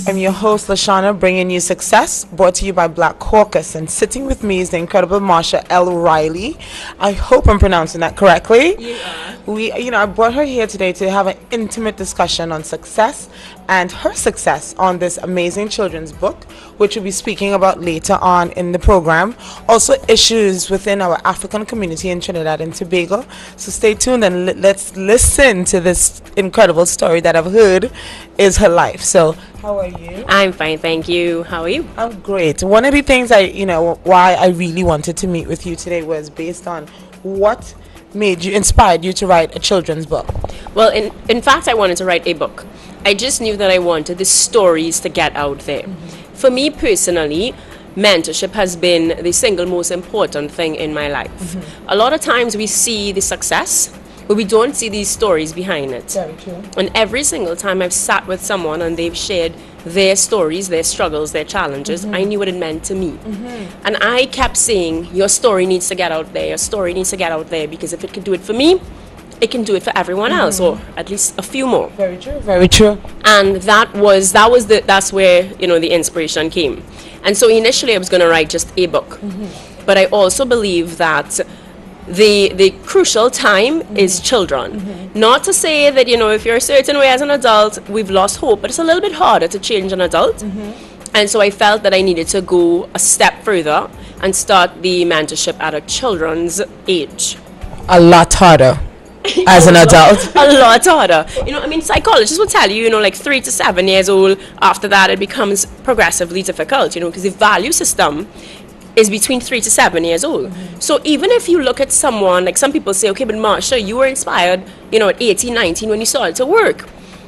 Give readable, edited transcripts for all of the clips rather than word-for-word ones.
I'm your host, Lashana, bringing you success, brought to you by Black Caucus. And sitting with me is the incredible Marsha L. Riley. I hope I'm pronouncing that correctly. You are. I brought her here today to have an intimate discussion on success and her success on this amazing children's book, which we'll be speaking about later on in the program. Also, issues within our African community in Trinidad and Tobago. So stay tuned and let's listen to this incredible story that I've heard is her life. So, how are you? I'm fine, thank you. How are you? I'm great. One of the things why I really wanted to meet with you today was based on what inspired you to write a children's book. Well, in fact, I wanted to write a book. I just knew that I wanted the stories to get out there. Mm-hmm. For me personally, mentorship has been the single most important thing in my life. Mm-hmm. A lot of times we see the success, but we don't see these stories behind it. Very true. And every single time I've sat with someone and they've shared their stories, their struggles, their challenges, mm-hmm. I knew what it meant to me. Mm-hmm. And I kept saying, your story needs to get out there, your story needs to get out there, because if it can do it for me, it can do it for everyone mm-hmm. else, or at least a few more. Very true. Very true. And that's where the inspiration came. And so initially I was going to write just a book, mm-hmm. but I also believe that the crucial time mm-hmm. is children. Mm-hmm. Not to say that if you're a certain way as an adult we've lost hope, but it's a little bit harder to change an adult. Mm-hmm. And so I felt that I needed to go a step further and start the mentorship at a children's age. A lot harder. As an adult. A lot harder. Psychologists will tell you, like 3 to 7 years old, after that it becomes progressively difficult, because the value system is between 3 to 7 years old. Mm-hmm. So even if you look at someone, like some people say, okay, but Marsha, you were inspired, at 18, 19 when you started to work.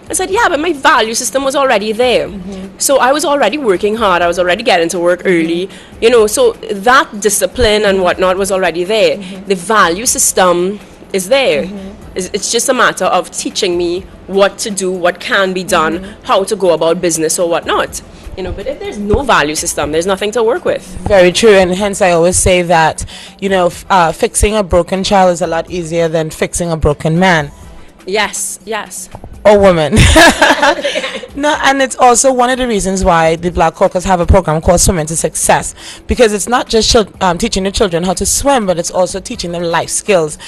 I said, yeah, but my value system was already there. Mm-hmm. So I was already working hard. I was already getting to work early. Mm-hmm. So that discipline and whatnot was already there. Mm-hmm. The value system is there. Mm-hmm. It's just a matter of teaching me what to do, what can be done, mm-hmm. how to go about business or whatnot. But if there's no value system, there's nothing to work with. Very true, and hence I always say that, fixing a broken child is a lot easier than fixing a broken man. Yes. Or woman. No, and it's also one of the reasons why the Black Caucus have a program called Swimming to Success, because it's not just teaching the children how to swim, but it's also teaching them life skills.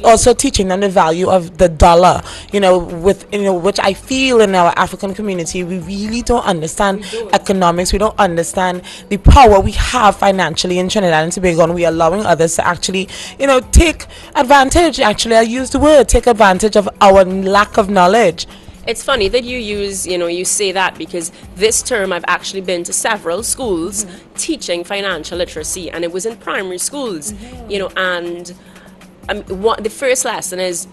Also teaching them the value of the dollar. Which I feel in our African community we really don't understand economics. We don't understand the power we have financially in Trinidad and Tobago, and we are allowing others to actually, take advantage. Actually, I use the word take advantage of our lack of knowledge. It's funny that you say that, because this term I've actually been to several schools mm-hmm. teaching financial literacy, and it was in primary schools, mm-hmm. The first lesson is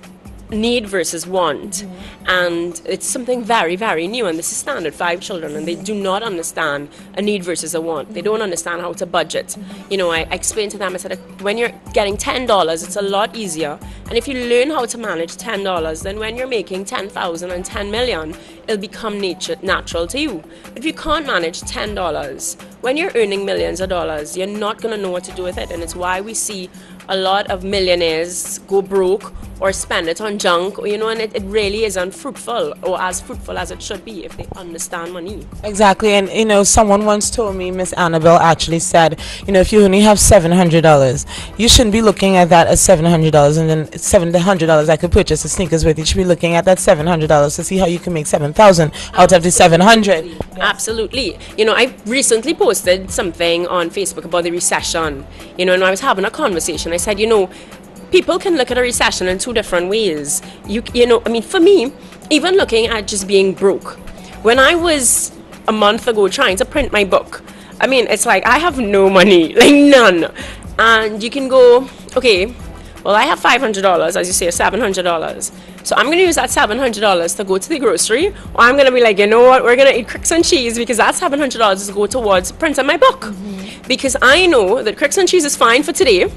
need versus want, mm-hmm. and it's something very, very new, and this is standard 5 children, and they do not understand a need versus a want. They don't understand how to budget. Mm-hmm. I explained to them, I said, when you're getting $10, it's a lot easier, and if you learn how to manage $10, then when you're making 10,000 and 10 million, it'll become natural to you. But if you can't manage $10, when you're earning millions of dollars, you're not going to know what to do with it, and it's why we see a lot of millionaires go broke or spend it on junk, and it really isn't fruitful, or as fruitful as it should be if they understand money. Exactly. And someone once told me, Miss Annabelle actually said, if you only have $700, you shouldn't be looking at that as $700 and then $700 I could purchase the sneakers with. You should be looking at that $700 to see how you can make 7,000 out of the 700. Yes. Absolutely. I recently posted something on Facebook about the recession, and I was having a conversation. I said, people can look at a recession in 2 different ways. For me, even looking at just being broke. When I was a month ago trying to print my book, it's like I have no money, like none. And you can go, okay, well, I have $500, as you say, $700. So I'm going to use that $700 to go to the grocery, or I'm going to be like, you know what, we're going to eat cricks and cheese, because that $700 is go towards printing my book. Mm-hmm. Because I know that cricks and cheese is fine for today,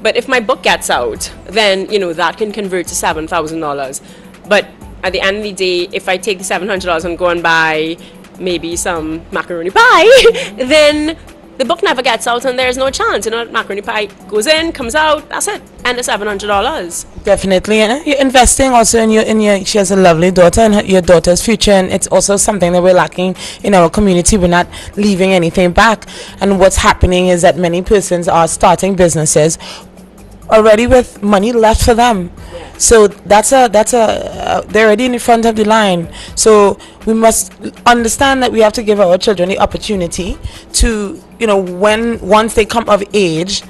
but if my book gets out, then, that can convert to $7,000. But at the end of the day, if I take the $700 and go and buy maybe some macaroni pie, then the book never gets out and there's no chance. You know, macaroni pie goes in, comes out, that's it. And the $700. Definitely, and you're investing also in your. She has a lovely daughter, and your daughter's future, and it's also something that we're lacking in our community. We're not leaving anything back, and what's happening is that many persons are starting businesses already with money left for them. So they're already in the front of the line. So we must understand that we have to give our children the opportunity to, once they come of age,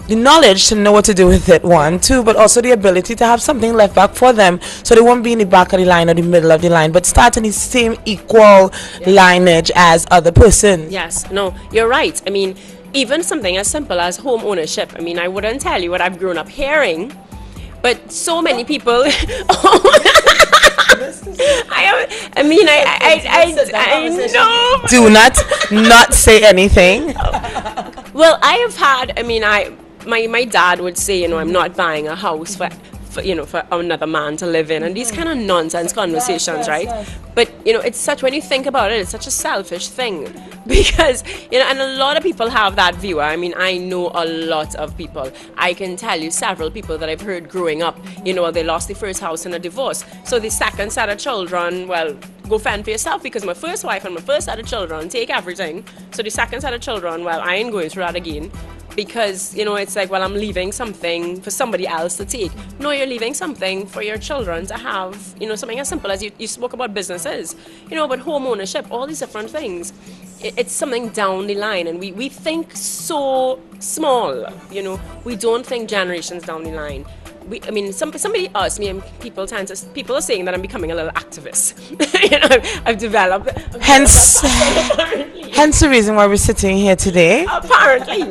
the knowledge to know what to do with it, one, two, but also the ability to have something left back for them, so they won't be in the back of the line or the middle of the line, but start in the same equal lineage as other persons. Yes, no, you're right. I mean, even something as simple as home ownership. I mean, I wouldn't tell you what I've grown up hearing, but so many people. I know. Do not say anything. Well, I have had. I mean, my dad would say, I'm not buying a house for another man to live in, and these kind of nonsense conversations, right? But it's such, when you think about it, it's such a selfish thing, because and a lot of people have that view. I mean, I know a lot of people. I can tell you several people that I've heard growing up, they lost their first house in a divorce, so the second set of children, well, go fend for yourself, because my first wife and my first set of children take everything, so the second set of children, well, I ain't going through that again. Because, it's like, well, I'm leaving something for somebody else to take. No, you're leaving something for your children to have, something as simple as you spoke about businesses, but home ownership, all these different things. It's something down the line, and we think so small, we don't think generations down the line. Somebody asked me, and people are saying that I'm becoming a little activist. I've developed. Hence the reason why we're sitting here today. Apparently.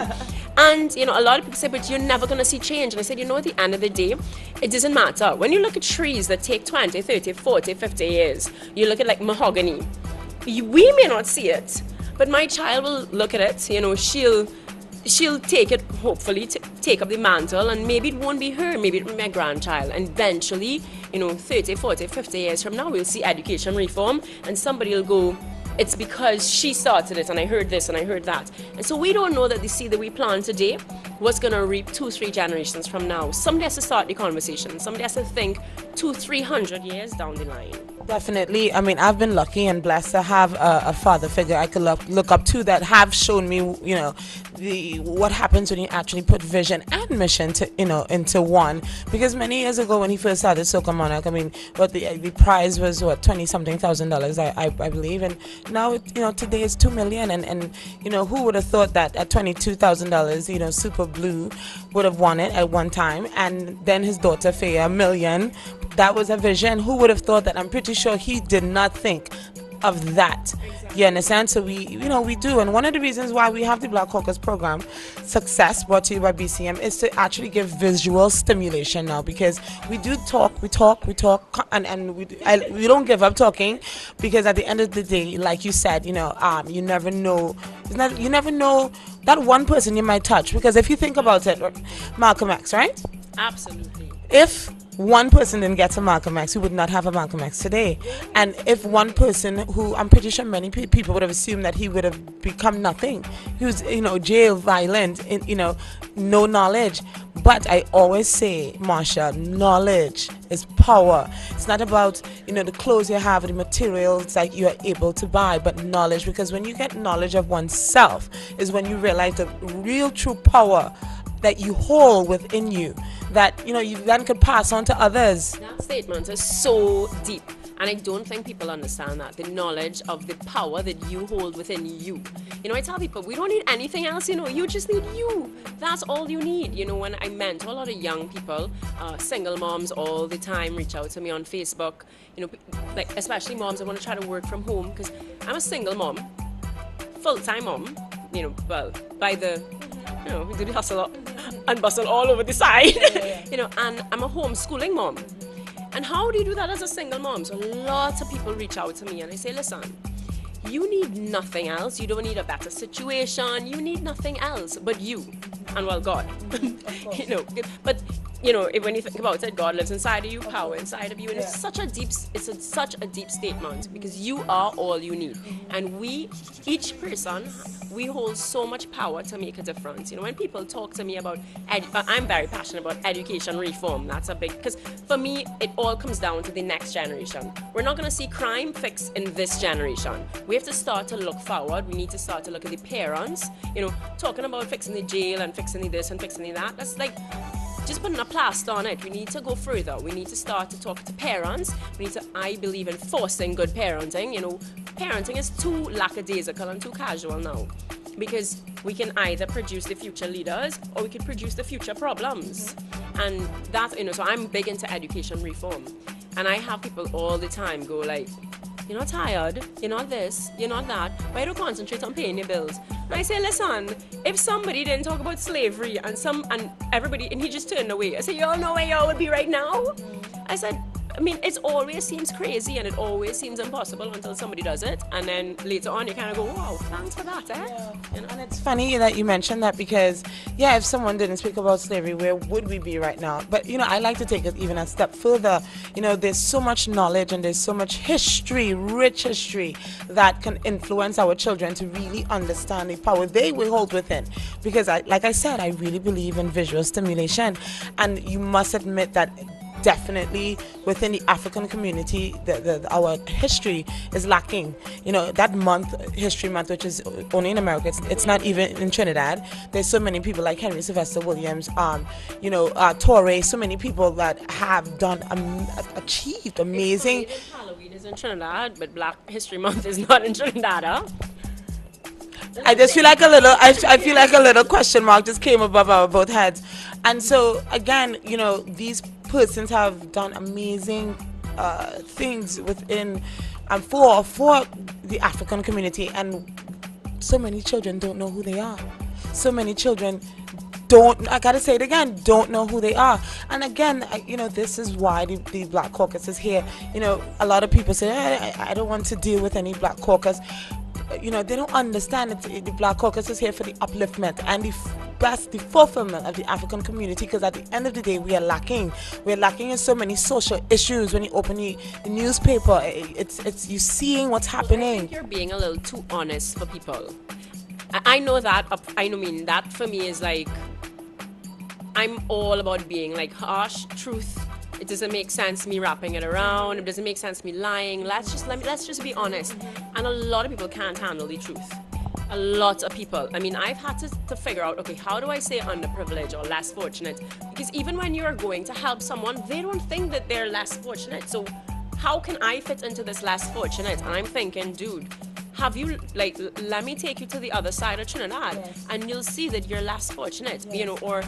And, a lot of people say, but you're never going to see change. And I said, at the end of the day, it doesn't matter. When you look at trees that take 20, 30, 40, 50 years, you look at like mahogany, we may not see it, but my child will look at it, she'll take it, hopefully, take up the mantle, and maybe it won't be her, maybe it will be my grandchild. And eventually, 30, 40, 50 years from now, we'll see education reform, and somebody will go, it's because she started it, and I heard this and I heard that. And so we don't know that the seed that we plant today, what's going to reap 2-3 generations from now. Somebody has to start the conversation. Somebody has to think 200-300 years down the line. Definitely. I mean, I've been lucky and blessed to have a father figure I could look up to that have shown me, what happens when you actually put vision and mission to, into one. Because many years ago when he first started Soca Monarch, I mean, what the prize was, $20-something thousand, I believe, and now today it's $2 million, and who would have thought that at $22,000, Super Blue would have won it at one time, and then his daughter Faye $1 million. That was a vision. Who would have thought that? I'm pretty sure he did not think of that. You understand? So we do. And one of the reasons why we have the Black Caucus program, Success, brought to you by BCM, is to actually give visual stimulation now, because we do talk, and we don't give up talking, because at the end of the day, like you said, you never know. You never know that one person you might touch, because if you think about it, Malcolm X, right? Absolutely. If one person didn't get to Malcolm X, we would not have a Malcolm X today. And if one person, who I'm pretty sure many people would have assumed that he would have become nothing, he was, jail, violent, no knowledge. But I always say, Marsha, knowledge is power. It's not about, the clothes you have, the materials that you are able to buy, but knowledge. Because when you get knowledge of oneself is when you realize the real true power that you hold within you, that you then could pass on to others. That statement is so deep, and I don't think people understand that, the knowledge of the power that you hold within you. I tell people, we don't need anything else, you just need you. That's all you need. When I mentor a lot of young people, single moms all the time reach out to me on Facebook, like especially moms that want to try to work from home, because I'm a single mom, full-time mom, by the we do the hustle and bustle all over the side, and I'm a homeschooling mom. And how do you do that as a single mom? So lots of people reach out to me and I say, listen, you need nothing else. You don't need a better situation. You need nothing else but you and, well, God. But you know, when you think about it, God lives inside of you, power inside of you, and it's such a such a deep statement, because you are all you need, and each person, we hold so much power to make a difference. You know, when people talk to me about, I'm very passionate about education reform. That's a big, because for me, it all comes down to the next generation. We're not going to see crime fixed in this generation. We have to start to look forward. We need to start to look at the parents. You know, talking about fixing the jail and fixing the this and fixing the that. That's like just putting a plaster on it. We need to go further. We need to start to talk to parents. We need to, I believe in forcing good parenting. You know, parenting is too lackadaisical and too casual now, because we can either produce the future leaders or we can produce the future problems. And that, you know, so I'm big into education reform. And I have people all the time go like, you're not tired, you're not this, you're not that, why don't you concentrate on paying your bills? And I say, listen, if somebody didn't talk about slavery and everybody, and he just turned away, I say, y'all know where y'all would be right now? I said, I mean, it always seems crazy and it always seems impossible until somebody does it, and then later on you kind of go, wow, thanks for that, eh? Yeah. You know? And it's funny that you mentioned that, because if someone didn't speak about slavery, where would we be right now? But you know, I like to take it even a step further. You know, there's so much knowledge and there's so much history, rich history, that can influence our children to really understand the power they will hold within. Because like I said, I really believe in visual stimulation, and you must admit that definitely within the African community, our history is lacking. You know, that month, History Month, which is only in America, it's not even in Trinidad. There's so many people like Henry Sylvester Williams, Torre, so many people that have done, achieved amazing. Halloween is in Trinidad, but Black History Month is not in Trinidad, huh? I just feel like I feel like a little question mark just came above our both heads. And so again, you know, these persons have done amazing things within for the African community, and so many children don't know who they are. So many children I gotta say it again, don't know who they are. And again, you know, this is why the Black Caucus is here. You know, a lot of people say, I don't want to deal with any Black Caucus. You know, they don't understand that the Black Caucus is here for the upliftment and the fulfillment of the African community, because at the end of the day, we are lacking. We're lacking in so many social issues. When you open the newspaper, it's you seeing what's happening. I think you're being a little too honest for people. I know that. I mean, that for me is like, I'm all about being like harsh truth. It doesn't make sense me wrapping it around. It doesn't make sense me lying. Let's just be honest. And a lot of people can't handle the truth. A lot of people. I mean, I've had to figure out, okay, how do I say underprivileged or less fortunate? Because even when you're going to help someone, they don't think that they're less fortunate. So how can I fit into this less fortunate? And I'm thinking, dude, have you, like, let me take you to the other side of Trinidad, yes, and you'll see that you're less fortunate, yes, you know, or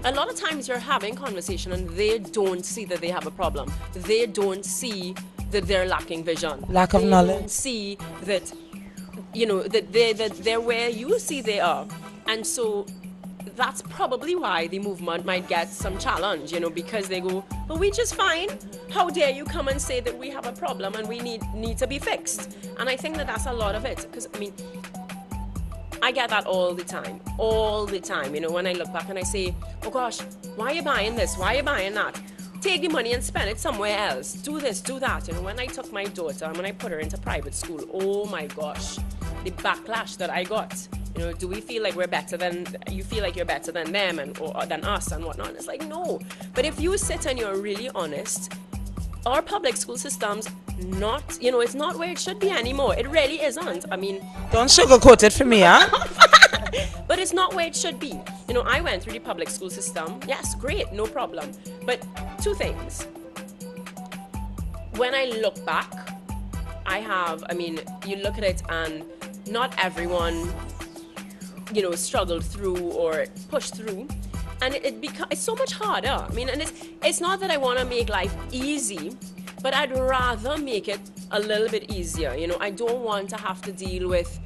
a lot of times you're having conversation and they don't see that they have a problem. They don't see that they're lacking vision. Lack of knowledge. They don't see that, you know, that they're where you see they are. And so that's probably why the movement might get some challenge, you know, because they go, well, we just fine. How dare you come and say that we have a problem and we need to be fixed? And I think that that's a lot of it. Because, I mean, I get that all the time, you know, when I look back and I say, oh gosh, why are you buying this? Why are you buying that? Take the money and spend it somewhere else. Do this, do that. You know, when I took my daughter and when I put her into private school, oh my gosh, the backlash that I got. You know, do we feel like we're better than, you feel like you're better than them or than us and whatnot? It's like, no. But if you sit and you're really honest, our public school system's not, you know, it's not where it should be anymore. It really isn't. I mean, don't sugarcoat it for me, huh? But it's not where it should be. You know, I went through the public school system. Yes, great, no problem. But two things. When I look back, I mean, you look at it and not everyone, you know, struggled through or pushed through. And it's so much harder. I mean, and it's not that I want to make life easy, but I'd rather make it a little bit easier. You know, I don't want to have to deal with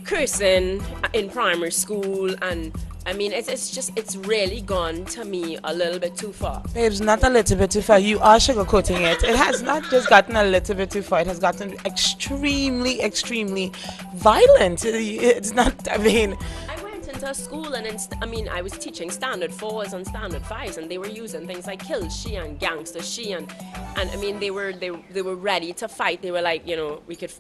cursing in primary school, and I mean, it's really gone to me a little bit too far. Babes, not a little bit too far. You are sugarcoating it. It has not just gotten a little bit too far. It has gotten extremely, extremely violent. It's not, I mean, into a school, and I was teaching standard 4s and standard 5s, and they were using things like kill she and gangster she, and I mean, they were ready to fight. They were like, we could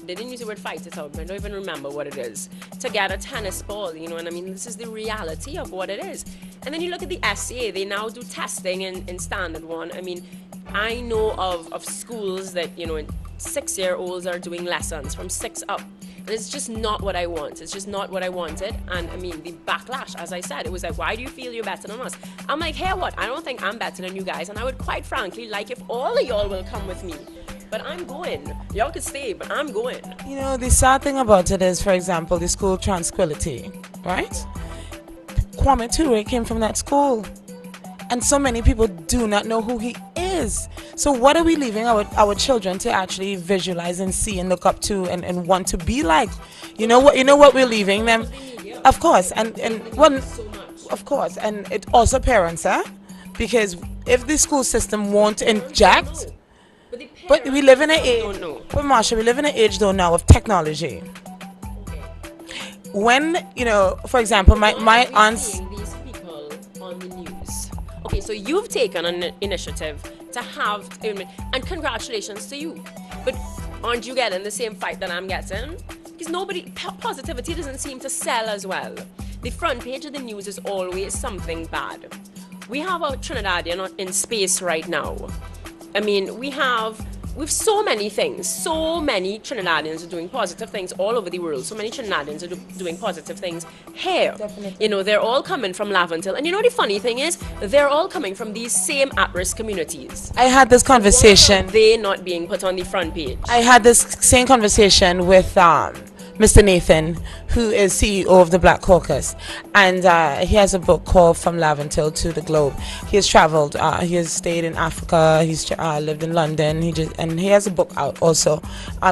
they didn't use the word fight at all, but I don't even remember what it is, to get a tennis ball, and I mean, this is the reality of what it is. And then you look at the SCA, they now do testing in standard 1. I mean, I know of schools that, 6-year-olds are doing lessons from 6 up. And it's just not what I want. It's just not what I wanted. And I mean, the backlash, as I said, it was like, why do you feel you're better than us? I'm like, hey, what? I don't think I'm better than you guys. And I would quite frankly like if all of y'all will come with me. But I'm going. Y'all could stay, but I'm going. The sad thing about it is, for example, the school Tranquility, right? Kwame Ture came from that school. And so many people do not know who he is. So what are we leaving our children to actually visualize and see and look up to and want to be like? You know what we're leaving them? Of course. And one, of course. And it also parents, because if the school system won't inject, but we live in an age, but Marsha, we live in an age though now of technology. When, for example, my aunts, on the news. Okay, so you've taken an initiative to have, and congratulations to you. But aren't you getting the same fight that I'm getting? Because positivity doesn't seem to sell as well. The front page of the news is always something bad. We have a Trinidadian in space right now. I mean, we've so many things. So many Trinidadians are doing positive things all over the world. So many Trinidadians are doing positive things here. Definitely. They're all coming from Laventille. And the funny thing is, they're all coming from these same at-risk communities. I had this conversation. They're not being put on the front page. I had this same conversation with Mr. Nathan, who is CEO of the Black Caucus, and he has a book called From Laventille to the Globe. He has traveled, he has stayed in Africa, he's lived in London, and he has a book out also.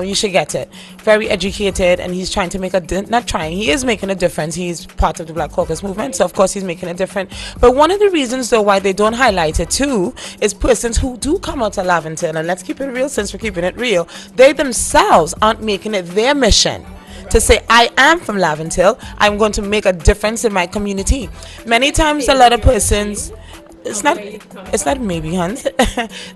You should get it. Very educated, and he's trying to make he is making a difference. He's part of the Black Caucus movement, so of course he's making a difference. But one of the reasons though why they don't highlight it too is persons who do come out of Laventille, and let's keep it real since we're keeping it real, they themselves aren't making it their mission to say, I am from Laventille, I'm going to make a difference in my community. Many times a lot of persons, it's not maybe, Hans.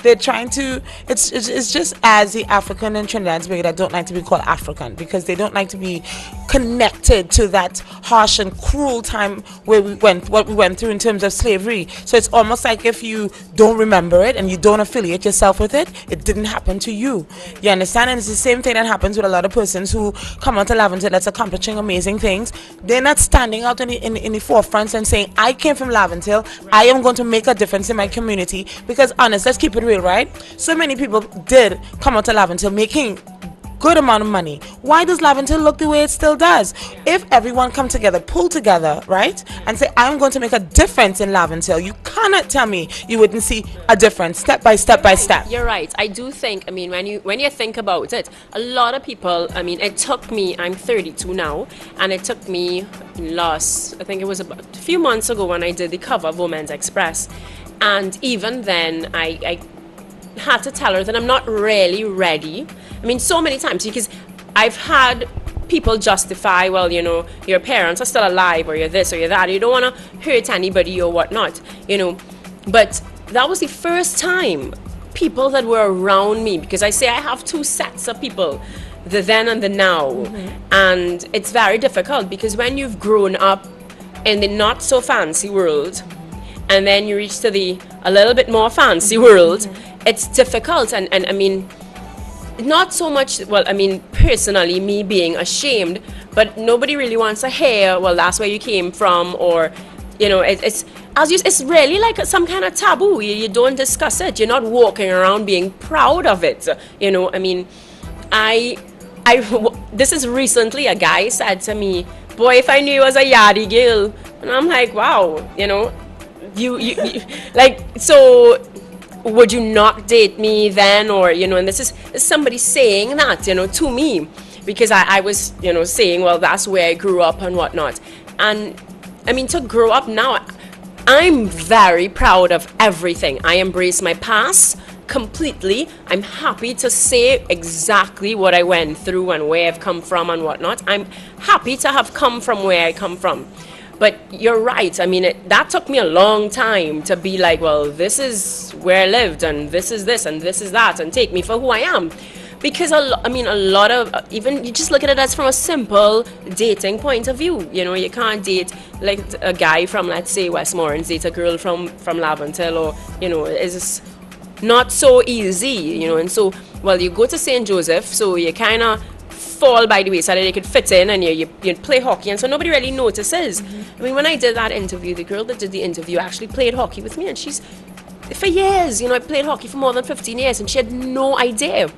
They're trying to, it's just as the African and Trinidad's that don't like to be called African, because they don't like to be connected to that harsh and cruel time where what we went through in terms of slavery. So it's almost like if you don't remember it and you don't affiliate yourself with it, it didn't happen to you. You understand? And it's the same thing that happens with a lot of persons who come out to Laventille that's accomplishing amazing things. They're not standing out in the forefront and saying, I came from Laventille, I am going to make a difference in my community. Because honest, let's keep it real, right? So many people did come out to Laventille making good amount of money. Why does Laventille look the way it still does? If everyone come together, pull together, right, and say, I'm going to make a difference in Laventille, you cannot tell me you wouldn't see a difference step by step by step. You're right. I do think, when you think about it, a lot of people, it took me, I'm 32 now, and it took me I think it was about a few months ago when I did the cover of Women's Express, and even then I had to tell her that I'm not really ready. So many times, because I've had people justify, well, your parents are still alive, or you're this or you're that, you don't want to hurt anybody or whatnot, But that was the first time people that were around me, because I say I have two sets of people, the then and the now. And it's very difficult, because when you've grown up in the not so fancy world, and then you reach to the a little bit more fancy world, it's difficult. And not so much, personally, me being ashamed, but nobody really wants to hear, well, that's where you came from, or, it's really like some kind of taboo. You don't discuss it. You're not walking around being proud of it. This is recently, a guy said to me, boy, if I knew you was a yardie girl. And I'm like, wow, you like, so would you not date me then? Or, and this is somebody saying that, to me, because I was, saying, well, that's where I grew up and whatnot. And to grow up now, I'm very proud of everything. I embrace my past completely. I'm happy to say exactly what I went through and where I've come from and whatnot. I'm happy to have come from where I come from. But you're right. I mean, that took me a long time to be like, well, this is where I lived, and this is this, and this is that, and take me for who I am. Because a lot of, even you just look at it as from a simple dating point of view. You know, you can't date like a guy from, let's say, Westmoreland, date a girl from Laventille, or, you know, it's not so easy, you know. And so, well, you go to St. Joseph, so you kind of fall by the way so that they could fit in, and you play hockey, and so nobody really notices. I mean, when I did that interview, the girl that did the interview actually played hockey with me, and she's, for years, you know, I played hockey for more than 15 years, and she had no idea.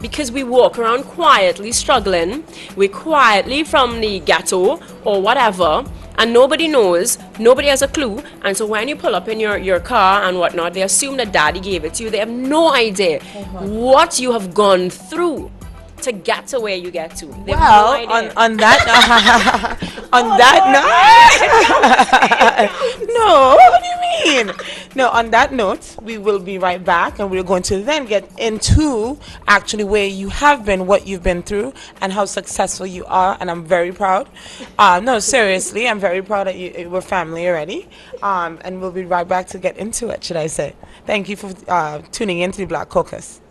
Because we walk around quietly struggling, we're quietly from the ghetto or whatever, and nobody knows, nobody has a clue. And so when you pull up in your car and whatnot, they assume that daddy gave it to you. They have no idea what you have gone through to get to where you get to. They Well, have no idea. on that on that note, no, what do you mean? No, on that note, we will be right back, and we're going to then get into actually where you have been, what you've been through, and how successful you are. And I'm very proud. No, seriously, I'm very proud that we're family already. And we'll be right back to get into it, should I say. Thank you for tuning in to the Black Caucus.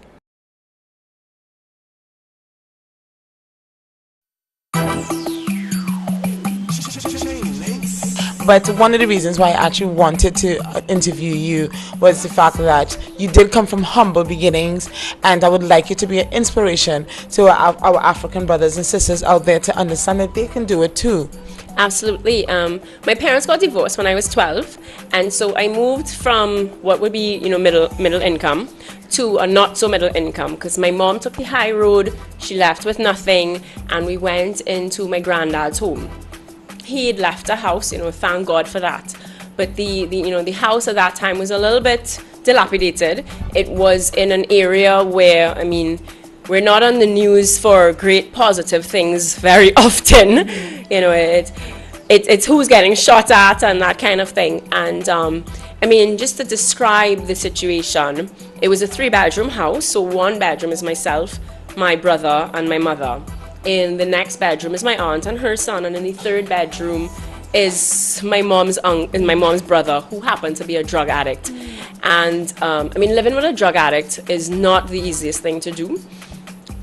But one of the reasons why I actually wanted to interview you was the fact that you did come from humble beginnings, and I would like you to be an inspiration to our African brothers and sisters out there to understand that they can do it too. Absolutely. My parents got divorced when I was 12, and so I moved from what would be, you know, middle income to a not so middle income, because my mom took the high road. She left with nothing, and we went into my granddad's home. He had left a house, you know, thank God for that. But the house at that time was a little bit dilapidated. It was in an area where, I mean, we're not on the news for great positive things very often. You know, it's who's getting shot at and that kind of thing. And I mean, just to describe the situation, it was a 3-bedroom house. So 1 bedroom is myself, my brother, and my mother. In the next bedroom is my aunt and her son, and in the 3rd bedroom is my mom's brother, who happened to be a drug addict. And I mean, living with a drug addict is not the easiest thing to do.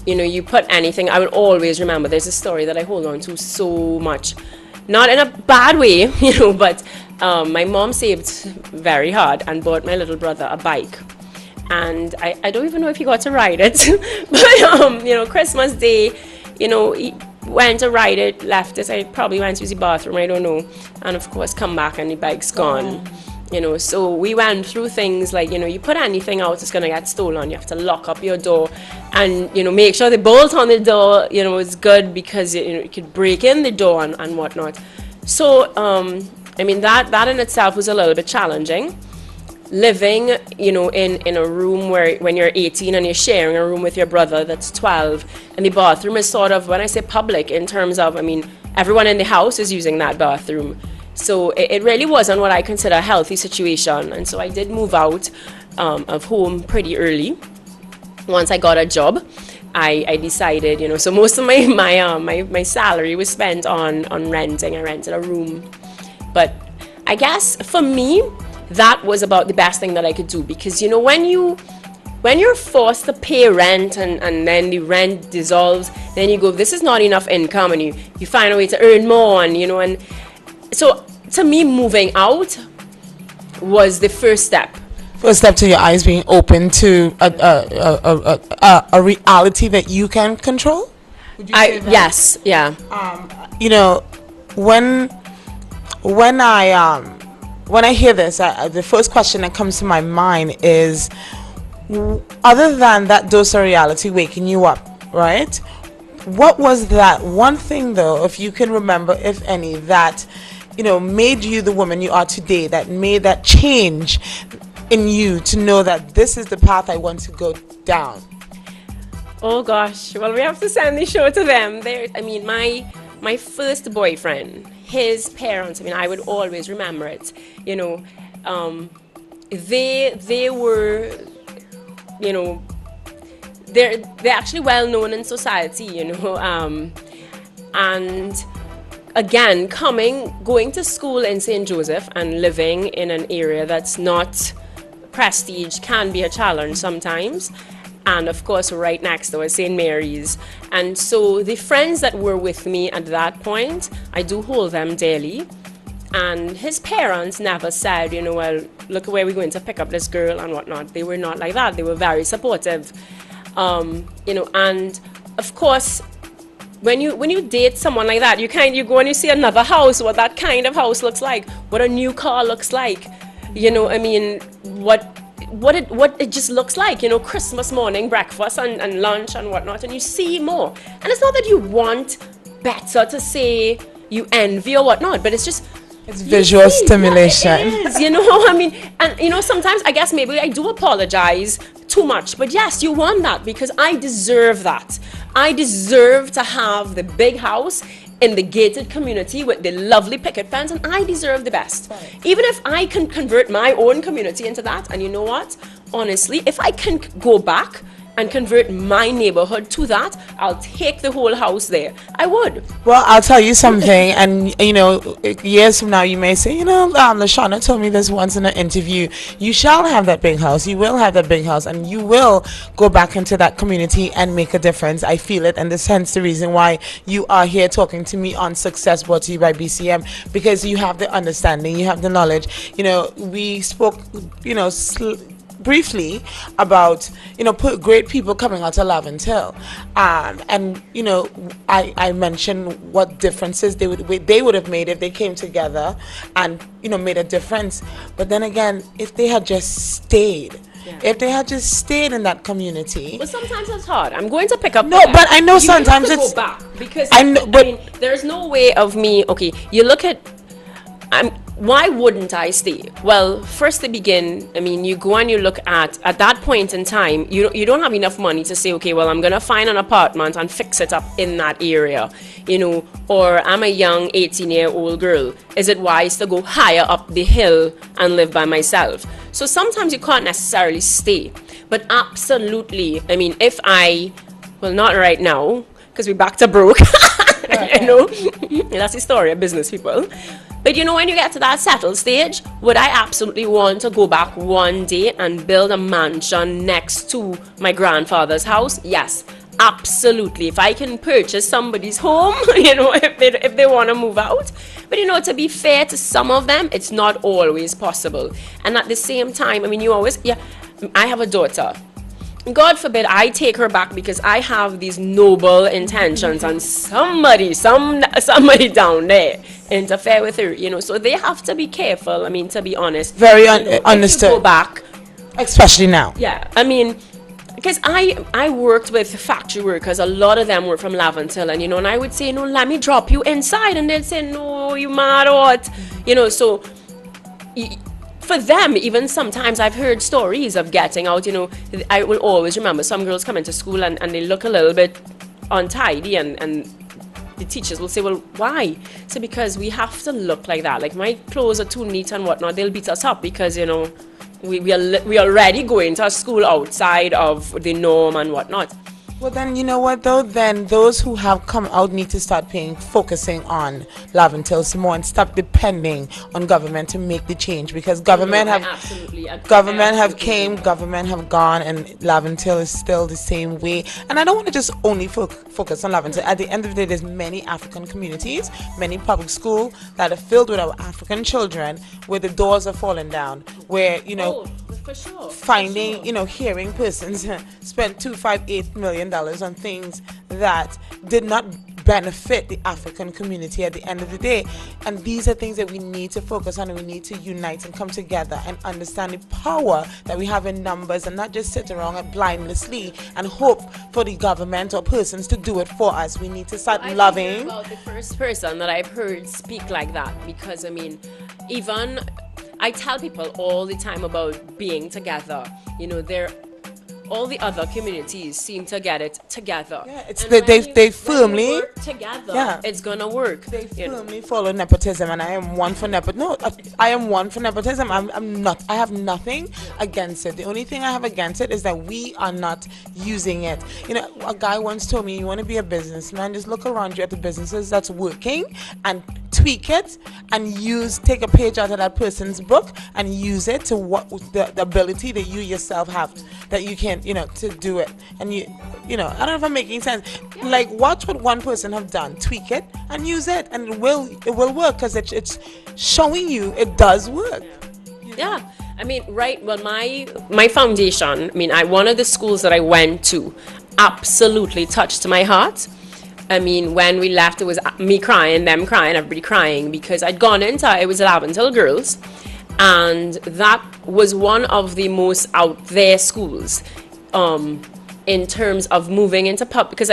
You know, you put anything. I will always remember. There's a story that I hold on to so much, not in a bad way, you know, but my mom saved very hard and bought my little brother a bike. And I don't even know if he got to ride it, but you know, Christmas Day, you know, he went to ride it, left it. I probably went to use the bathroom, I don't know. And of course, come back and the bike's gone. You know, so we went through things like, you know, you put anything out, it's going to get stolen. You have to lock up your door and, you know, make sure the bolt on the door, you know, is good, because, you know, you could break in the door and whatnot. So, I mean, that in itself was a little bit challenging. Living, you know, in a room where when you're 18 and you're sharing a room with your brother that's 12, and the bathroom is sort of, when I say public, in terms of, I mean, everyone in the house is using that bathroom. So it really wasn't what I consider a healthy situation. And so I did move out of home pretty early. Once I got a job, I decided, you know, so most of my salary was spent on renting. I rented a room. But I guess for me, that was about the best thing that I could do, because, you know, when you're forced to pay rent and then the rent dissolves, then you go, this is not enough income, and you find a way to earn more, and, you know, and so to me, moving out was the first step. First step to your eyes being open to a reality that you can control. Would you say that? Yes, yeah. You know, when I hear this, the first question that comes to my mind is, other than that dose of reality waking you up, right? What was that one thing, though, if you can remember, if any, that, you know, made you the woman you are today, that made that change in you to know that this is the path I want to go down? Oh gosh, well, we have to send the show to them. I mean, my first boyfriend, his parents, I mean, I would always remember it. You know, they were you know, they're actually well known in society, and again, going to school in St. Joseph and living in an area that's not prestige can be a challenge sometimes. And of course, right next door is St. Mary's. And so the friends that were with me at that point, I do hold them daily. And his parents never said, well, look where we're going to pick up this girl and whatnot. They were not like that. They were very supportive. And of course, when you date someone like that, you go and you see another house, what that kind of house looks like, what a new car looks like, what it just looks like, Christmas morning, breakfast and lunch and whatnot, and you see more. And it's not that you want better to say you envy or whatnot, but it's visual stimulation. It is, and sometimes I guess maybe I do apologize too much, but yes, you want that because I deserve that. I deserve to have the big house in the gated community with the lovely picket fence, and I deserve the best. Right. Even if I can convert my own community into that, and you know what? Honestly, if I can go back and convert my neighborhood to that, I'll take the whole house there. I would. Well, I'll tell you something, and years from now you may say, LaShawna told me this once in an interview. You shall have that big house. You will have that big house, and you will go back into that community and make a difference. I feel it, and this hence the reason why you are here talking to me on Success, brought to you by BCM, because you have the understanding, you have the knowledge. We spoke, briefly about great people coming out of Lavent Hill, and I mentioned what differences they would have made if they came together and made a difference. But then again, if they had just stayed. Yeah. If they had just stayed in that community. But sometimes it's hard. I'm going to pick up. No, but I know sometimes it's. Go back because there's no way of me. Okay, you look at. Why wouldn't I stay? Well, first to begin, you go and you look at that point in time, you don't have enough money to say, okay, well, I'm going to find an apartment and fix it up in that area, or I'm a young 18-year-old girl. Is it wise to go higher up the hill and live by myself? So sometimes you can't necessarily stay, but absolutely, not right now, because we're back to broke, that's the story of business people. But when you get to that settled stage, would I absolutely want to go back one day and build a mansion next to my grandfather's house? Yes, absolutely. If I can purchase somebody's home, if they want to move out. But to be fair to some of them, it's not always possible. And at the same time, I have a daughter. God forbid I take her back because I have these noble intentions and somebody down there interfere with her, so they have to be careful. To be honest, very understood. Go back, especially now. Yeah, because I worked with factory workers. A lot of them were from Lavent Hill, and and I would say, no, let me drop you inside, and they'd say, no, you mad or what? So. For them, even sometimes I've heard stories of getting out, I will always remember some girls come into school and they look a little bit untidy and the teachers will say, well, why? So because we have to look like that. Like my clothes are too neat and whatnot, they'll beat us up because, we are already going to a school outside of the norm and whatnot. Well, then, you know what, though? Then those who have come out need to start focusing on Lavent Hill some more and stop depending on government to make the change, because government have came, government have gone, and Lavent Hill is still the same way. And I don't want to just only focus on Lavent Hill. At the end of the day, there's many African communities, many public schools that are filled with our African children where the doors are falling down, where, for sure. Finding, hearing persons spent $258 million on things that did not benefit the African community at the end of the day. And these are things that we need to focus on, and we need to unite and come together and understand the power that we have in numbers, and not just sit around and blindlessly and hope for the government or persons to do it for us. We need to start loving. About the first person that I've heard speak like that, because even I tell people all the time about being together. all the other communities seem to get it together. Yeah, it's And they when firmly we work together, yeah. it's gonna work. They you know. firmly follow nepotism, and I am one for nepotism. No, I am one for nepotism. I'm not. I have nothing against it. The only thing I have against it is that we are not using it. You know, a guy once told me, you want to be a businessman, just look around you at the businesses that's working and tweak it and take a page out of that person's book and use it to what the ability that you yourself have, that you can, to do it. And I don't know if I'm making sense. Like, watch what one person have done, tweak it and use it, and it will work, because it's showing you it does work. Yeah. I mean, right, well, my foundation, one of the schools that I went to absolutely touched my heart. I mean, when we left, it was me crying, them crying, everybody crying, because I'd gone into, it was 11 till girls, and that was one of the most out there schools in terms of moving into because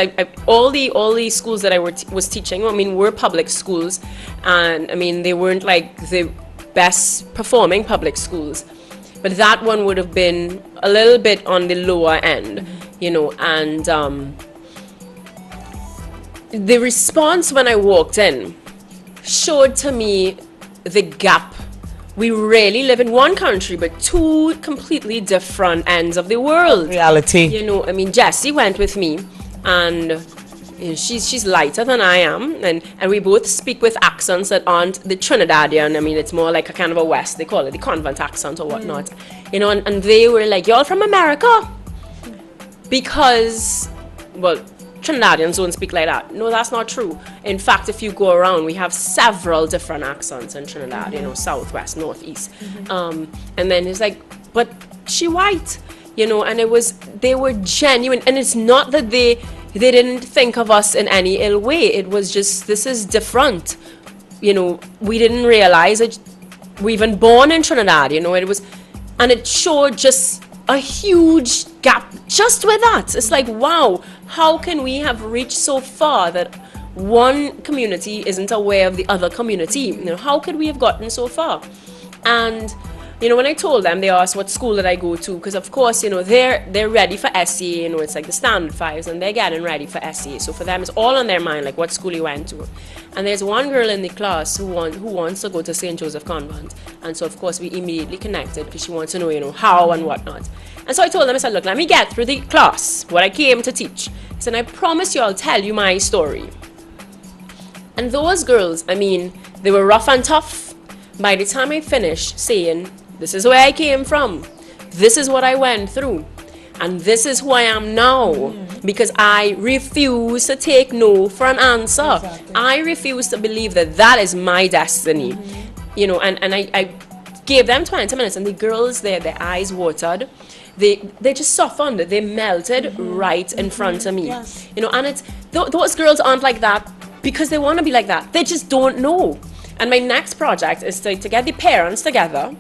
all the schools that I was teaching, were public schools, and they weren't like the best performing public schools, but that one would have been a little bit on the lower end, and the response when I walked in showed to me the gap. We really live in one country, but two completely different ends of the world. Reality. Jessie went with me, and she's lighter than I am, and we both speak with accents that aren't the Trinidadian. It's more like a kind of a West, they call it the convent accent or whatnot. And they were like, y'all from America? Because, well, Trinidadians don't speak like that. No, that's not true. In fact, if you go around, we have several different accents in Trinidad, southwest, northeast. And then it's like, but she white, and they were genuine. And it's not that they didn't think of us in any ill way. It was just, this is different. We didn't realize it. We even born in Trinidad, and it showed just a huge gap just with that. It's like, wow, how can we have reached so far that one community isn't aware of the other community? How could we have gotten so far? And when I told them, they asked what school did I go to, because of course, they're ready for SEA, it's like the standard fives, and they're getting ready for SEA. So for them, it's all on their mind, like what school you went to. And there's one girl in the class who wants to go to St. Joseph Convent. And so of course we immediately connected, because she wants to know, how and whatnot. And so I told them, I said, look, let me get through the class, what I came to teach. I said, I promise you I'll tell you my story. And those girls, they were rough and tough. By the time I finished saying, this is where I came from, this is what I went through, and this is who I am now, because I refuse to take no for an answer. Exactly. I refuse to believe that is my destiny. And I gave them 20 minutes, and the girls there, their eyes watered. They just softened, they melted right in front of me. Yes. And it's those girls aren't like that because they want to be like that. They just don't know. And my next project is to get the parents together,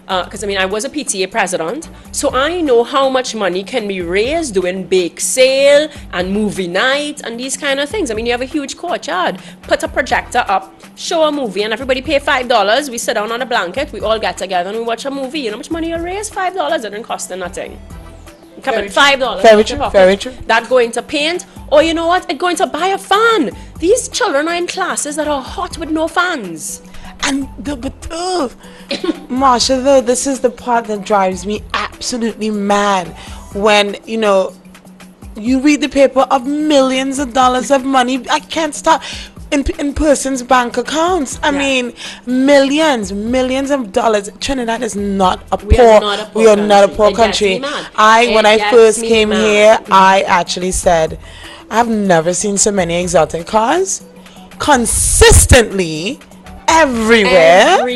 because I was a PTA president, so I know how much money can be raised doing bake sale and movie night and these kind of things. You have a huge courtyard, put a projector up, show a movie, and everybody pay $5. We sit down on a blanket, we all get together and we watch a movie. You know how much money you'll raise? $5. It didn't cost them nothing. Come on, $5. Very true. Very true. That going to paint, or you know what? It's going to buy a fan. These children are in classes that are hot with no fans. And Marsha, though, this is the part that drives me absolutely mad. When you read the paper of millions of dollars of money, I can't stop, in person's bank accounts. Millions of dollars. Trinidad is not a poor. We are not a poor country. When I first came here, I actually said, I've never seen so many exotic cars consistently everywhere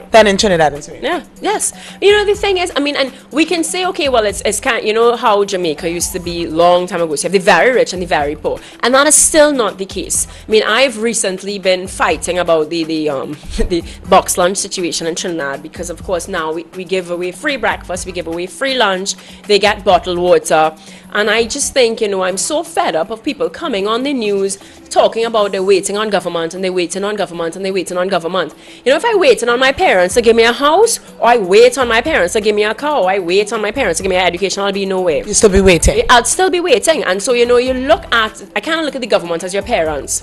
than in Trinidad and Tobago. Yeah, yes. The thing is, and we can say, okay, well, it's kind of, how Jamaica used to be long time ago. So you have the very rich and the very poor, and that is still not the case. I've recently been fighting about the box lunch situation in Trinidad, because of course now we give away free breakfast, we give away free lunch, they get bottled water, And I just think, I'm so fed up of people coming on the news talking about they're waiting on government and they're waiting on government and they're waiting on government. If I waiting on my parents to give me a house, or I wait on my parents to give me a car, or I wait on my parents to give me an education, I'll be nowhere. You still be waiting. I'll still be waiting. And so, you I kind of look at the government as your parents.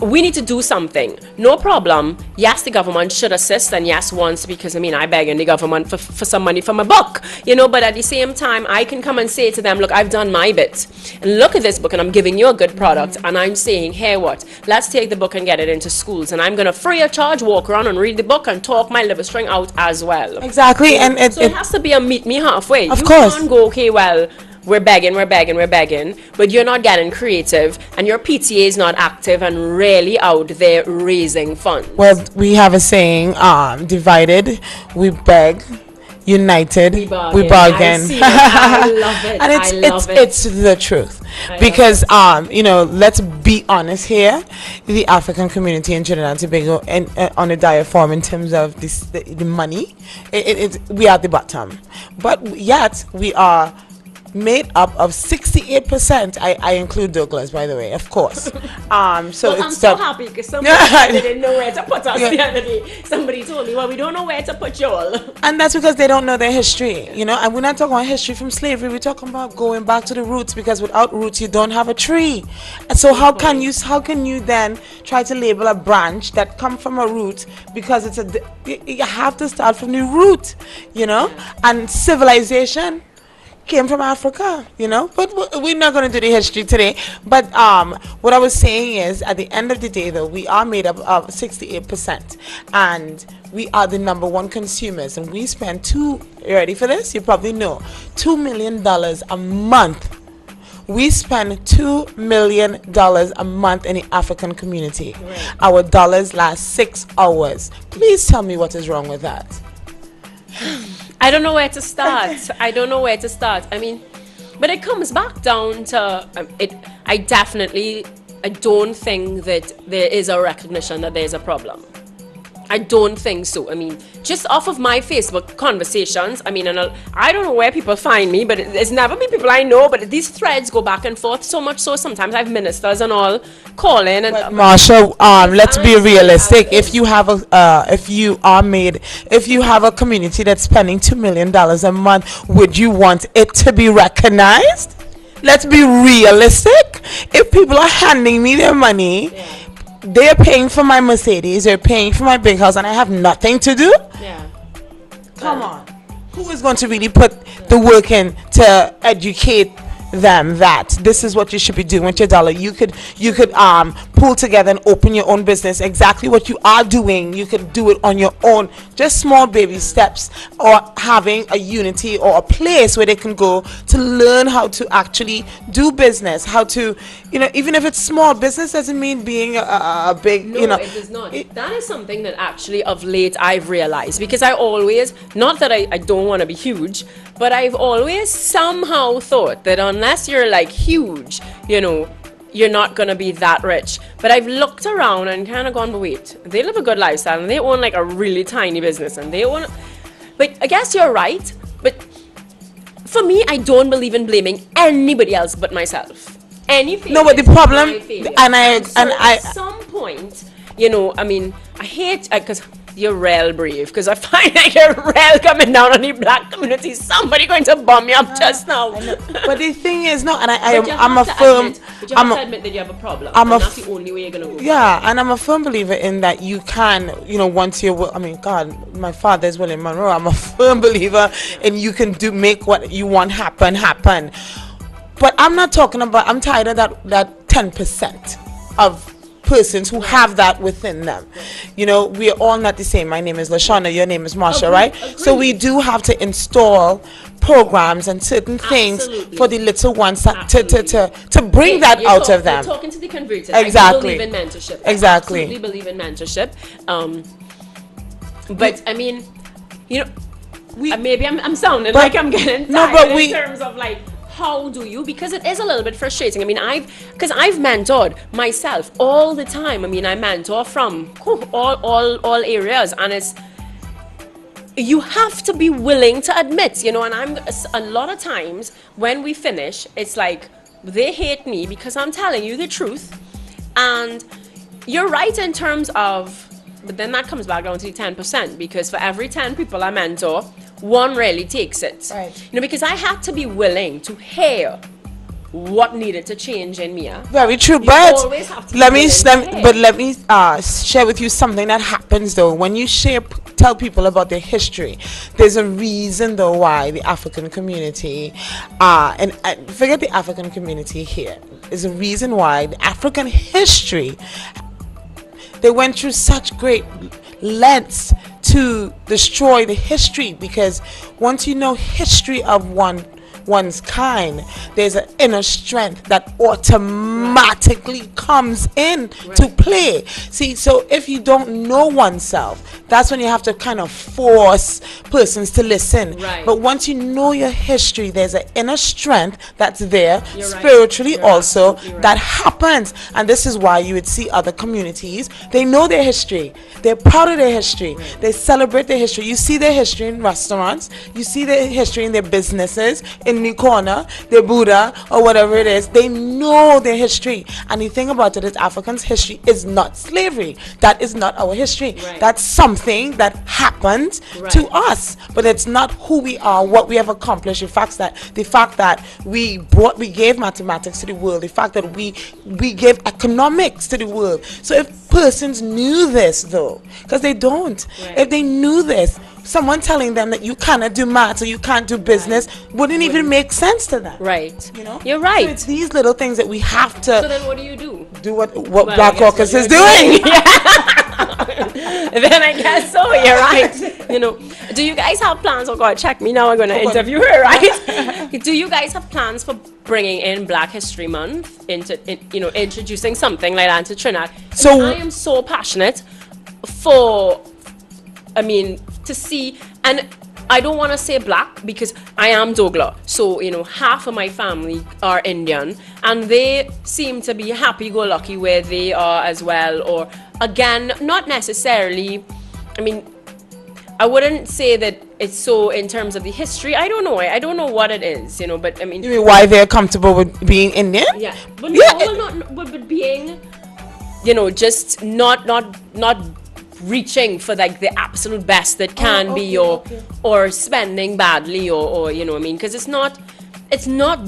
We need to do something. No problem. Yes, the government should assist, and yes, once, because I beg in the government for some money for my book, but at the same time, I can come and say to them, look, I've done my bit, and look at this book, and I'm giving you a good product, and I'm saying, hey, what? Let's take the book and get it into schools, and I'm going to free of charge walk around and read the book and talk my liver string out as well. Exactly, and it has to be a meet me halfway. Of course. You can't go, okay, well, we're begging, but you're not getting creative, and your PTA is not active and really out there raising funds. Well, we have a saying, divided, we beg, united, we bargain. I love it. And it's the truth. Because, let's be honest here, the African community in Trinidad and Tobago on a dire form in terms of the money, we are at the bottom. But yet, we are made up of 68%. I include Douglas, by the way, of course. So I'm so happy because somebody didn't know where to put us the other day. Somebody told me, well, we don't know where to put y'all. And that's because they don't know their history, and we're not talking about history from slavery. We're talking about going back to the roots, because without roots you don't have a tree. And so how can you then try to label a branch that come from a root, because you have to start from the root, and civilization came from Africa, but we're not going to do the history today. But what I was saying is, at the end of the day, though, we are made up of 68%, and we are the number one consumers, and we spend you ready for this? You probably know, $2 million a month. We spend $2 million a month in the African community. Right. Our dollars last 6 hours. Please tell me what is wrong with that. I don't know where to start. But it comes back down to it. I don't think that there is a recognition that there's a problem. I don't think so. Just off of my Facebook conversations, and I don't know where people find me, but it's never been people I know, but these threads go back and forth so much so sometimes I have ministers and all calling. And Marsha, let's be realistic. If you have a community that's spending $2 million a month, would you want it to be recognized? Let's be realistic. If people are handing me their money, they're paying for my Mercedes, they're paying for my big house, and I have nothing to do? Yeah. Come on. Who is going to really put the work in to educate them that this is what you should be doing with your dollar? You could pull together and open your own business. Exactly what you are doing, you could do it on your own. Just small baby steps, or having a unity or a place where they can go to learn how to actually do business, how to, even if it's small. Business doesn't mean being a big, No, it does not. That is something that actually of late I've realized, because I always, not that I don't want to be huge, but I've always somehow thought that unless you're like huge, you're not going to be that rich. But I've looked around and kind of gone, but wait, they live a good lifestyle and they own like a really tiny business and they own. But I guess you're right. But for me, I don't believe in blaming anybody else but myself. No, but the problem, at some point, I hate, because you're real brave, because I find like you're real coming down on the black community. Somebody going to bomb me up just now. But the thing is, no, and I'm a firm. But you have to admit that you have a problem. That's the only way you're gonna go. Yeah, and I'm a firm believer in that you can, once you're. God, my father is William Monroe. I'm a firm believer in you can make what you want happen. But I'm not talking about. I'm tired of that 10% of persons who have that within them. We are all not the same. My name is Lashana, your name is Marsha, right? Agreed. So we do have to install programs and certain things for the little ones to bring that out of them. You're talking to the converted. Exactly. I believe in mentorship. Exactly. I absolutely believe in mentorship. But maybe I'm sounding like I'm getting tired in terms of like, how do you? Because it is a little bit frustrating. I've mentored myself all the time. I mentor from all areas, and you have to be willing to admit, and a lot of times when we finish, it's like they hate me because I'm telling you the truth. And you're right in terms of, but then that comes back down to the 10%, because for every 10 people I mentor, one really takes it. Right. Because I had to be willing to hear what needed to change in me. Very true, but let me share with you something that happens though when you tell people about their history. There's a reason though why the African community, and forget the African community here. There's a reason why the African history, they went through such great lengths to destroy the history, because once you know history of one's kind, there's an inner strength that automatically comes in to play. See, so if you don't know oneself, that's when you have to kind of force persons to listen. Right. But once you know your history, there's an inner strength that's there. You're spiritually right. You're also right. that happens. And this is why you would see other communities, they know their history, they're proud of their history, they celebrate their history. You see their history in restaurants, you see their history in their businesses, in the corner, their Buddha or whatever it is. They know their history. And the thing about it is, Africans' history is not slavery. That is not our history. Right. That's something that happened to us, but it's not who we are, what we have accomplished. The fact that we gave mathematics to the world, the fact that we gave economics to the world. So if persons knew this though, because they don't, if they knew this, someone telling them that you cannot do math or you can't do business wouldn't even make sense to them. Right. So You're right. it's these little things that we have to. So then what do? Do what Black Caucus is doing. Then I guess so. You're right. Do you guys have plans? Oh God, check me now. I'm going to interview her, right? Do you guys have plans for bringing in Black History Month into introducing something like that to Trinidad? So I am so passionate to see, and I don't want to say black because I am Douglas, so half of my family are Indian, and they seem to be happy-go-lucky where they are as well. Or again, not necessarily. I wouldn't say that it's so in terms of the history. I don't know. I don't know what it is, but you mean why they're comfortable with being Indian? Yeah, but but being, just not reaching for like the absolute best that can be, or spending badly, or because it's not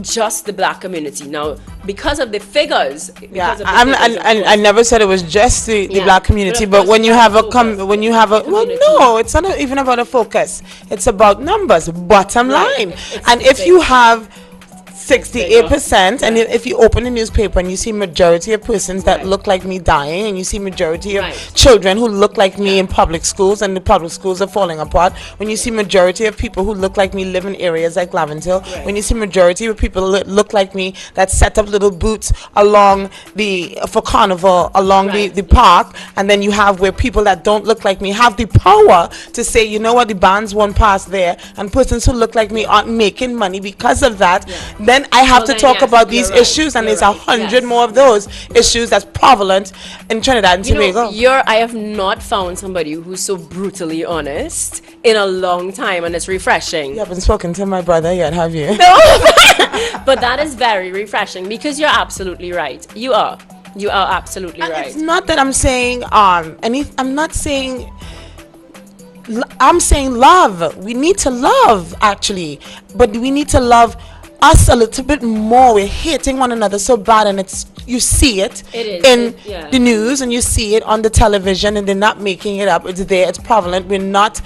just the Black community now, because of the figures. I never said it was just the Black community, but when you have it's not even about a focus, it's about numbers, bottom line. And if you have 68%, and if you open a newspaper and you see majority of persons that look like me dying, and you see majority of children who look like me in public schools, and the public schools are falling apart, when you see majority of people who look like me live in areas like Laventille, when you see majority of people that look like me that set up little booths for carnival along the park, and then you have where people that don't look like me have the power to say, you know what, the bands won't pass there, and persons who look like me aren't making money because of that, then I have to talk about these issues, and there's 100 more of those issues that's prevalent in Trinidad and Tobago. I have not found somebody who's so brutally honest in a long time, and it's refreshing. You haven't spoken to my brother yet, have you? No, but that is very refreshing, because you're absolutely right. You are absolutely right. It's not that I'm saying I'm saying love. We need to love, actually, but we need to love us a little bit more. We're hating one another so bad, and you see it in the news, and you see it on the television, and they're not making it up. It's there. It's prevalent. We're not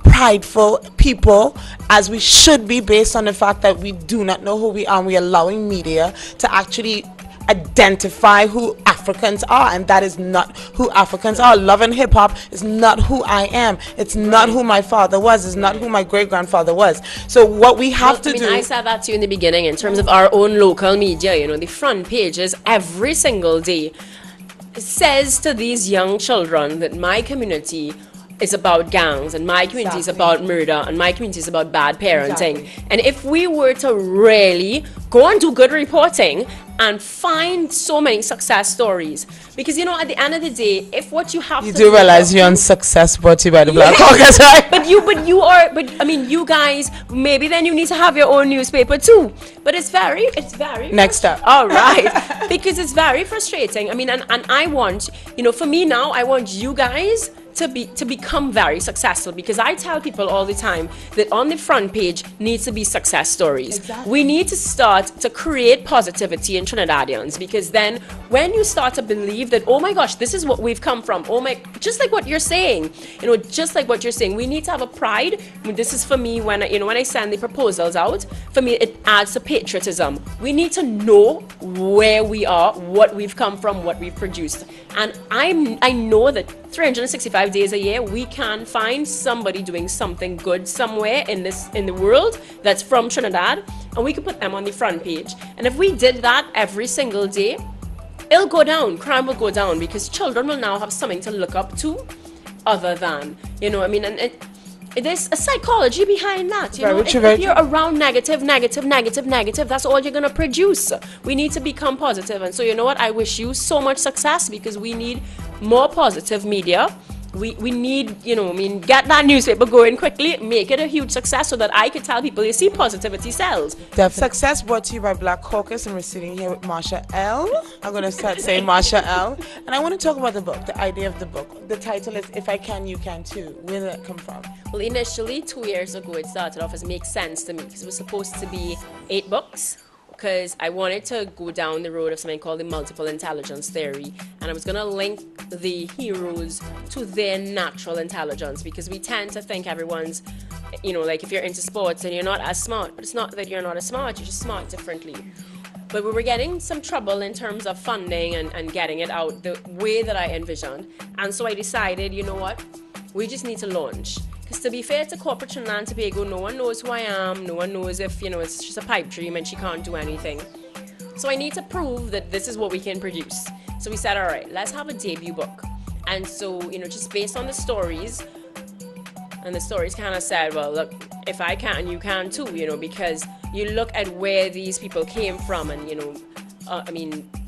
prideful people as we should be, based on the fact that we do not know who we are, and we're allowing media to actually identify who Africans are, and that is not who Africans are. Love and hip hop is not who I am. It's not who my father was. It's not who my great grandfather was. So what we have to do. I said that to you in the beginning in terms of our own local media. The front pages every single day says to these young children that my community is about gangs, and my community is about murder, and my community is about bad parenting. And if we were to really go and do good reporting and find so many success stories, because at the end of the day, if what you have you do realize you're on Success brought to you by the Black Caucus, right? but you guys, maybe then you need to have your own newspaper too. But it's very next up. All right, because it's very frustrating. I mean, and I want, for me now, I want you guys to become very successful, because I tell people all the time that on the front page needs to be success stories. Exactly. We need to start to create positivity in Trinidadians, because then when you start to believe that, oh my gosh, this is what we've come from, just like what you're saying, we need to have a pride. I mean, this is for me when I send the proposals out, for me it adds to patriotism. We need to know where we are, what we've come from, what we've produced. And I know that 365 days a year, we can find somebody doing something good somewhere in the world that's from Trinidad, and we can put them on the front page. And if we did that every single day, it'll go down. Crime will go down, because children will now have something to look up to, other than, and there's a psychology behind that. If you're around negative, that's all you're going to produce. We need to become positive. And so, you know what? I wish you so much success, because we need more positive media. We need, get that newspaper going quickly, make it a huge success, so that I could tell people, you see, positivity sells. Definitely. Success brought to you by Black Caucus, and we're sitting here with Marsha L. I'm going to start saying Marsha L. And I want to talk about the book, the idea of the book. The title is If I Can, You Can Too. Where did that come from? Well, initially, 2 years ago, it started off as Make Sense to me, because it was supposed to be 8 books. Because I wanted to go down the road of something called the multiple intelligence theory, and I was going to link the heroes to their natural intelligence, because we tend to think everyone's, like if you're into sports and you're not as smart, but it's not that you're not as smart, you're just smart differently. But we were getting some trouble in terms of funding and getting it out the way that I envisioned, and so I decided, you know what, we just need to launch. Because to be fair to corporate Trinidad and Tobago, no one knows who I am, no one knows if, it's just a pipe dream and she can't do anything. So I need to prove that this is what we can produce. So we said, all right, let's have a debut book. And so, just based on the stories, and the stories kind of said, well, look, if I can, you can too, because you look at where these people came from, and,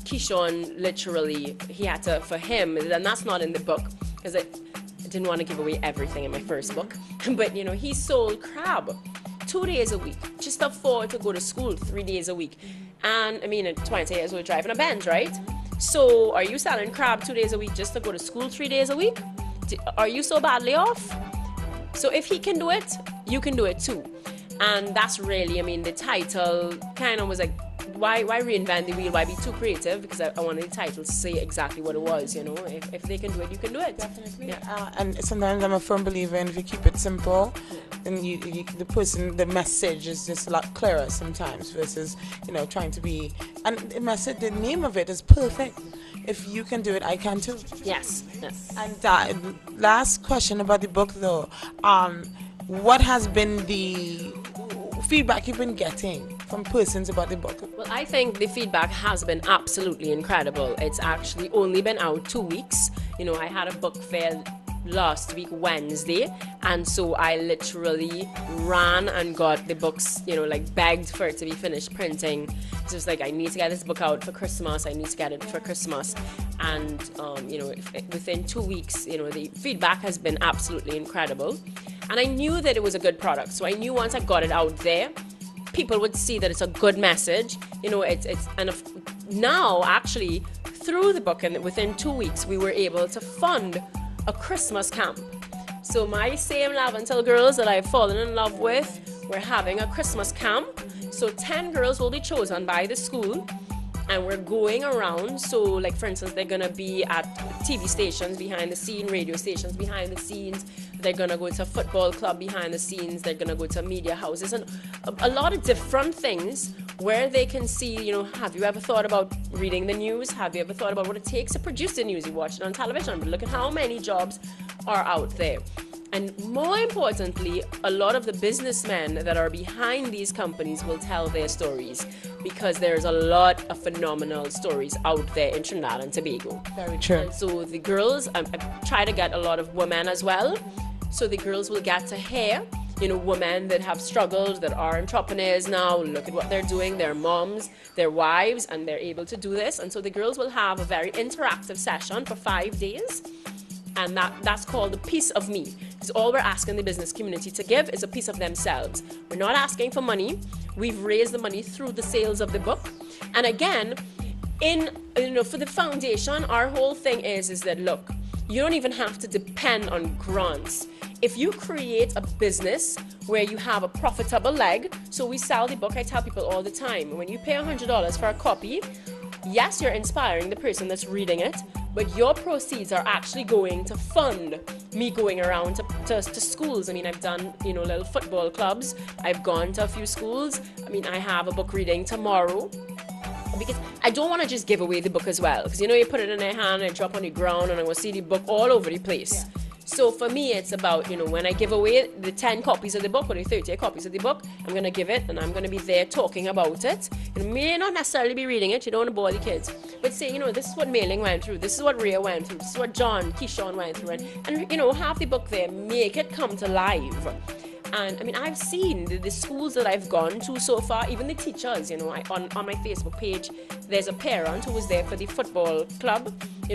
Keyshawn, literally, he had to, for him, and that's not in the book, because I didn't want to give away everything in my first book, but he sold crab 2 days a week, just afford to go to school 3 days a week. And at 20 years old, driving a Benz, right? So are you selling crab 2 days a week just to go to school 3 days a week? Are you so badly off? So if he can do it, you can do it too. And that's really, the title kind of was like, why reinvent the wheel? Why be too creative? Because I wanted the title to say exactly what it was, If they can do it, you can do it. Definitely. Yeah. And sometimes I'm a firm believer in, if you keep it simple, then the message is just a lot clearer sometimes, versus, trying to be, and the name of it is perfect. If you can do it, I can too. Yes. And last question about the book though, what has been the feedback you've been getting from persons about the book? Well, I think the feedback has been absolutely incredible. It's actually only been out 2 weeks. I had a book fair last week, Wednesday, and so I literally ran and got the books, begged for it to be finished printing. So it's like, I need to get this book out for Christmas, and within 2 weeks, the feedback has been absolutely incredible. And I knew that it was a good product, so I knew once I got it out there, people would see that it's a good message. Now actually through the book, and within 2 weeks, we were able to fund a Christmas camp. So my same Laventel girls that I've fallen in love with, we're having a Christmas camp. So 10 girls will be chosen by the school, and we're going around. So like, for instance, they're gonna be at TV stations behind the scene, radio stations behind the scenes. They're gonna go to a football club behind the scenes. They're gonna go to media houses, and a lot of different things where they can see, have you ever thought about reading the news? Have you ever thought about what it takes to produce the news? You watch it on television, but look at how many jobs are out there. And more importantly, a lot of the businessmen that are behind these companies will tell their stories, because there's a lot of phenomenal stories out there in Trinidad and Tobago. Very true. And so the girls, I try to get a lot of women as well. So the girls will get to hear, women that have struggled, that are entrepreneurs now, look at what they're doing, their moms, their wives, and they're able to do this. And so the girls will have a very interactive session for 5 days. And that's called a piece of me. Because all we're asking the business community to give is a piece of themselves. We're not asking for money. We've raised the money through the sales of the book. And again, for the foundation, our whole thing is that, look, you don't even have to depend on grants. If you create a business where you have a profitable leg, so we sell the book, I tell people all the time, when you pay $100 for a copy, yes, you're inspiring the person that's reading it, but your proceeds are actually going to fund me going around to schools. I mean, I've done, little football clubs. I've gone to a few schools. I mean, I have a book reading tomorrow, because I don't want to just give away the book as well. Because, you put it in their hand and drop on the ground and I will see the book all over the place. Yeah. So for me, it's about, when I give away the 10 copies of the book or the 30 copies of the book, I'm going to give it and I'm going to be there talking about it. You may not necessarily be reading it, you don't want to bore the kids, but say, this is what Mailing went through, this is what Rhea went through, this is what John, Keyshawn went through, and have the book there, make it come to life. And I mean, I've seen the schools that I've gone to so far, even the teachers, on my Facebook page, there's a parent who was there for the football club.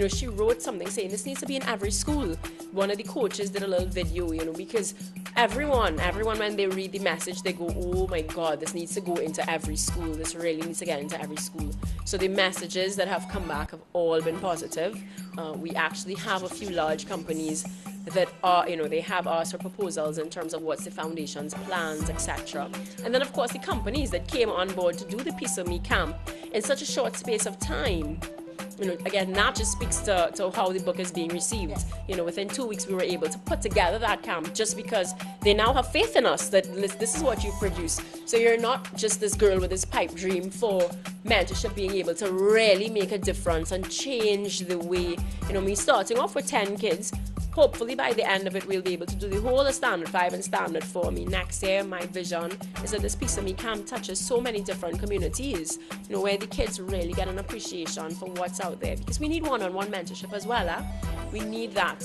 She wrote something saying this needs to be in every school. One of the coaches did a little video, because everyone when they read the message, they go, oh my God, this needs to go into every school. This really needs to get into every school. So the messages that have come back have all been positive. We actually have a few large companies that are, they have asked for proposals in terms of what's the foundation's plans, etc. And then, of course, the companies that came on board to do the Piece of Me camp in such a short space of time. Again, that just speaks to how the book is being received. Within 2 weeks, we were able to put together that camp just because they now have faith in us that this is what you produce. So you're not just this girl with this pipe dream for mentorship, being able to really make a difference and change the way, me starting off with 10 kids. Hopefully by the end of it, we'll be able to do the whole of Standard 5 and Standard 4. Next year, my vision is that this Piece of Me camp touches so many different communities, where the kids really get an appreciation for what's out there. Because we need one-on-one mentorship as well. We need that,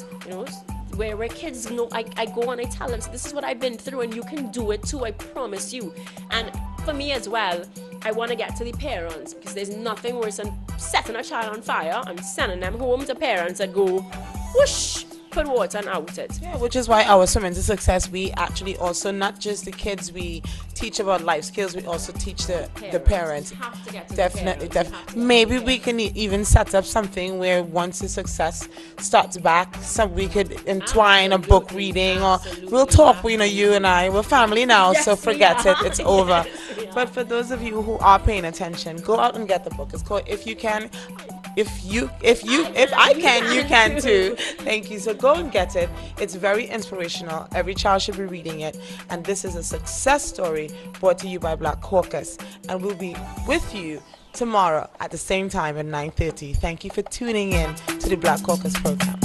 where kids know, I go and I tell them, this is what I've been through and you can do it too, I promise you. And for me as well, I want to get to the parents, because there's nothing worse than setting a child on fire and sending them home to parents that go, whoosh, put water and out it. Yeah, which is why our Swimming to Success, we actually also, not just the kids we teach about life skills, we also teach the parents. Have to get to Definitely, the parents. maybe we can even set up something where once the success starts back, so we could entwine a book reading, or we'll talk, you and I, we're family now, so forget it, it's over. But for those of you who are paying attention, go out and get the book. It's called If You Can. If I can, you can too. Thank you. So go and get it. It's very inspirational. Every child should be reading it. And this is a success story brought to you by Black Caucus. And we'll be with you tomorrow at the same time at 9:30. Thank you for tuning in to the Black Caucus program.